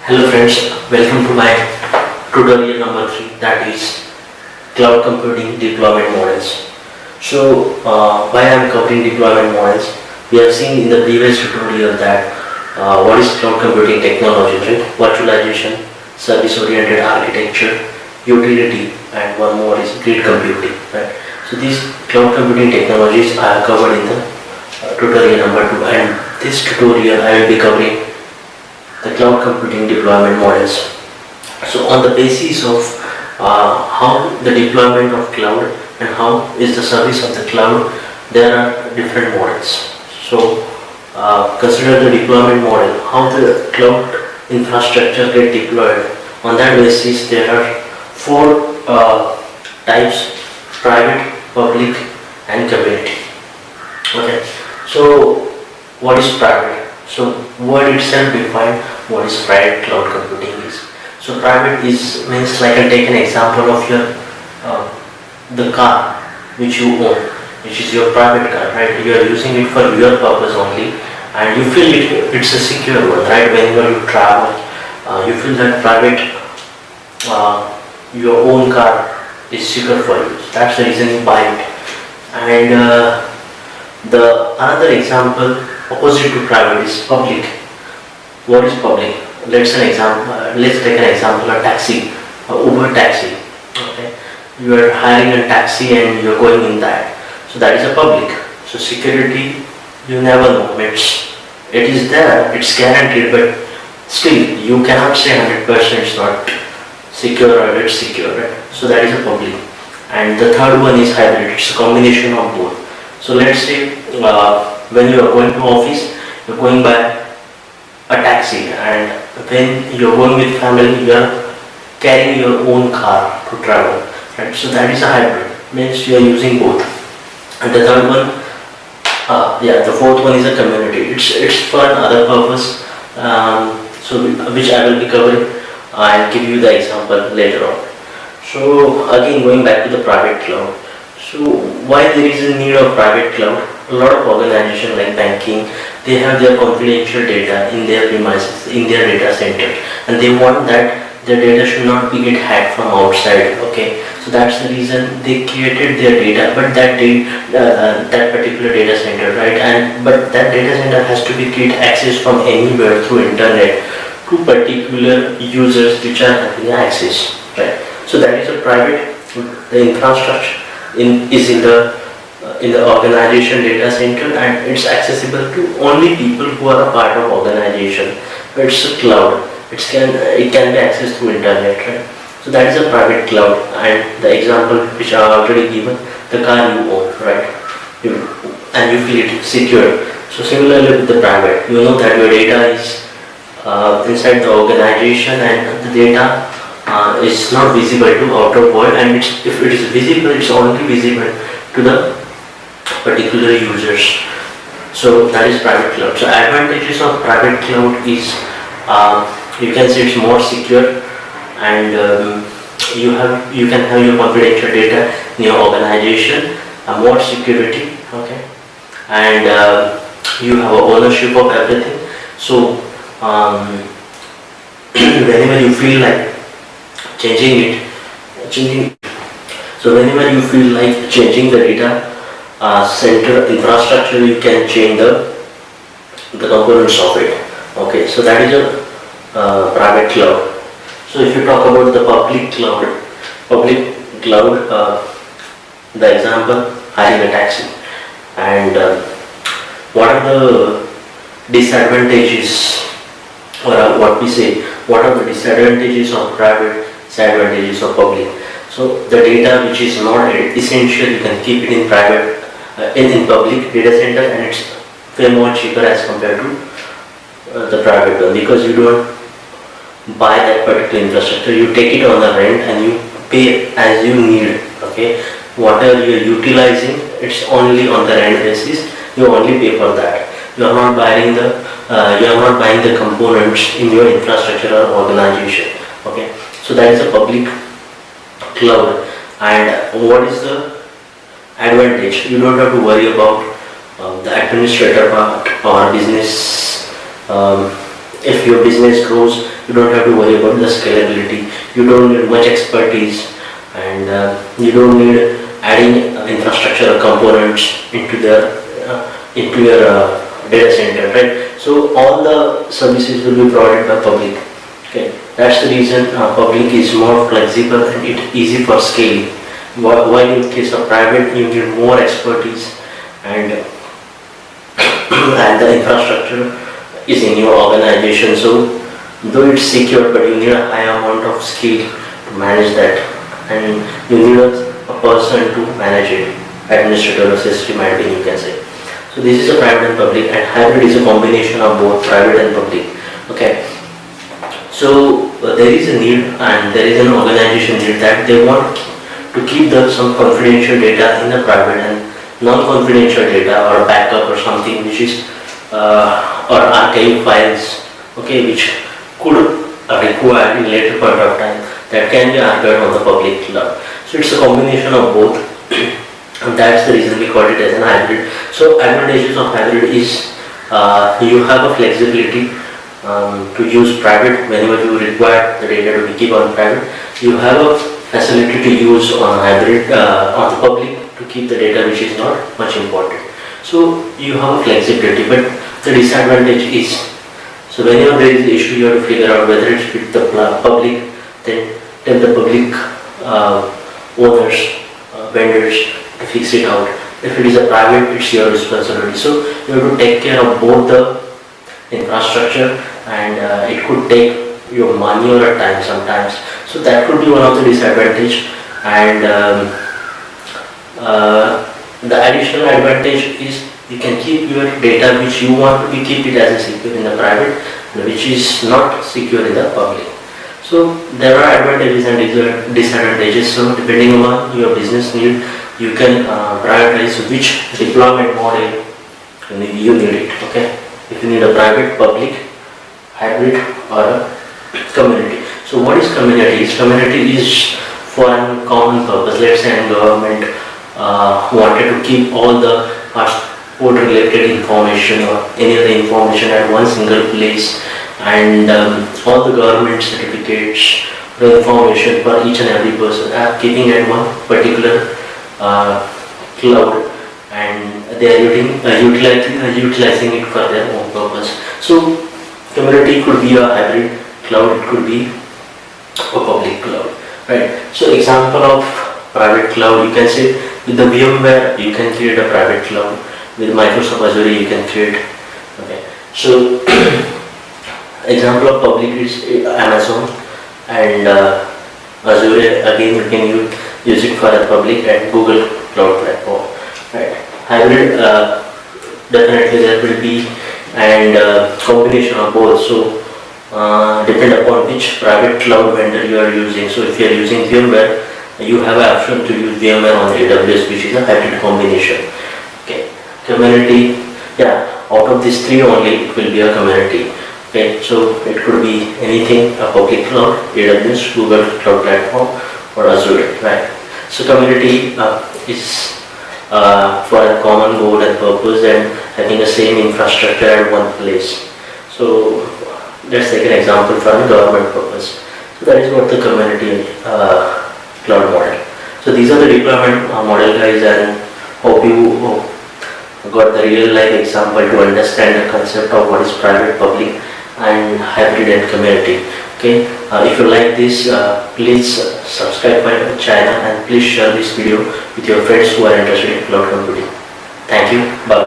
Hello friends, welcome to my tutorial number 3, that is cloud computing deployment models. So why I am covering deployment models? We have seen in the previous tutorial that what is cloud computing technology, right? Virtualization, service oriented architecture, utility, and one more is grid computing, right? So these cloud computing technologies I have covered in the tutorial number 2, and this tutorial I will be covering the cloud computing deployment models. So on the basis of how the deployment of cloud and how is the service of the cloud, there are different models. So consider the deployment model, how the cloud infrastructure get deployed. On that basis there are four types: private, public, and community. Okay, so what is private? So word itself define what is private cloud computing is. So private means, like, I take an example of your the car which you own, which is your private car, right? You are using it for your purpose only, and you feel it's a secure one, right? Whenever you travel, you feel that private your own car is secure for you. So that's the reason you buy it. And the another example opposite to private is public. What is public? Let's take an example, a taxi, Uber taxi. Okay, you are hiring a taxi and you are going in that. So that is a public. So security, you never know. It is there, it's guaranteed, but still you cannot say 100% it's not secure or it's secure, right? So that is a public. And the third one is hybrid. It's a combination of both. So let's say when you are going to office, you're going by a taxi, and when you're going with family, you are carrying your own car to travel, right? So that is a hybrid, means you are using both. And the third one, the fourth one is a community. It's for another purpose, so which I will be covering. I'll give you the example later on. So again, going back to the private cloud. So why there is a need of private cloud? A lot of organizations like banking, they have their confidential data in their premises, in their data center, and they want that their data should not be get hacked from outside. Okay, so that's the reason they created their data, but that particular data center, right? But that data center has to be get access from anywhere through internet to particular users which are having access, right? So that is a private. The infrastructure is in the organization data center, and it's accessible to only people who are a part of organization. It's a cloud. It can be accessed through internet, right? So that is a private cloud. And the example which I already given, the car you own, right? And you feel it secure. So similarly with the private, you know that your data is inside the organization, and the data is not visible to outer world, and if it is visible, it's only visible to the particular users. So that is private cloud. So advantages of private cloud is you can say it's more secure, and you can have your confidential data in your organization, more security, okay, and you have ownership of everything. So whenever you feel like changing so whenever you feel like changing the data center infrastructure, you can change the components of it. Okay, so that is a private cloud. So if you talk about the public cloud, the example, hiring a taxi, and what are the disadvantages, or what are the disadvantages of private, disadvantages of public? So the data which is not essential, you can keep it in private, in public data center, and it's way more cheaper as compared to the private one, because you don't buy that particular infrastructure, you take it on the rent and you pay as you need. Okay, whatever you are utilizing, it's only on the rent basis, you only pay for that. You are not buying the components in your infrastructure or organization. Okay, so that is a public cloud. And what is the advantage? You don't have to worry about the administrator part or business if your business grows, you don't have to worry about the scalability. You don't need much expertise, and you don't need adding infrastructure components into your data center, right? So all the services will be provided by public. Okay, that's the reason public is more flexible and it easy for scaling. While in case of private, you need more expertise, and and the infrastructure is in your organization. So though it's secure, but you need a high amount of skill to manage that, and you need a person to manage it, administrator or system admin, you can say. So this is a private and public, and hybrid is a combination of both private and public. Okay. So there is a need, and there is an organization need that they want to keep some confidential data in the private, and non-confidential data or backup or something which is or archive files, okay, which could require in later point of time, that can be archived on the public cloud. So it's a combination of both, and that's the reason we call it as an hybrid. So advantages of hybrid is you have a flexibility to use private whenever you require the data to be kept on private. You have a facility to use on hybrid on the public to keep the data which is not much important. So you have a flexibility, but the disadvantage is, so whenever there is an issue, you have to figure out whether it's with the public, then tell the public owners, vendors to fix it out. If it is a private, it's your responsibility. So you have to take care of both the infrastructure, and it could take your money or a time sometimes. So that could be one of the disadvantage, and the additional advantage is you can keep your data which you want to be keep it as a secure in the private, which is not secure in the public. So there are advantages and disadvantages. So depending on your business need, you can prioritize which deployment model you need it. Okay, if you need a private, public, hybrid, or a community. So what is community? Community is for a common purpose. Let's say a government wanted to keep all the passport related information or any other information at one single place, and all the government certificates, the information for each and every person are keeping at one particular cloud, and they are utilizing it for their own purpose. So community could be a hybrid cloud, it could be a public cloud, right? So example of private cloud, you can say with the VMware you can create a private cloud. With Microsoft Azure you can create. Okay, so example of public is Amazon, and Azure again you can use it for the public, and Google Cloud Platform. Right, hybrid definitely there will be, and combination of both. So depend upon which private cloud vendor you are using. So if you are using VMware, you have an option to use VMware on AWS, which is a hybrid combination. Okay, community, yeah, out of these three only it will be a community. Okay, so it could be anything, a public cloud, AWS, Google Cloud Platform, or Azure, right? So community is for a common goal and purpose, and having the same infrastructure at one place. So let's take an example for a government purpose. So that is what the community cloud model. So these are the deployment model, guys, and hope you got the real life example to understand the concept of what is private, public, and hybrid and community. Okay, if you like this, please subscribe my channel, and please share this video with your friends who are interested in cloud computing. Thank you. Bye.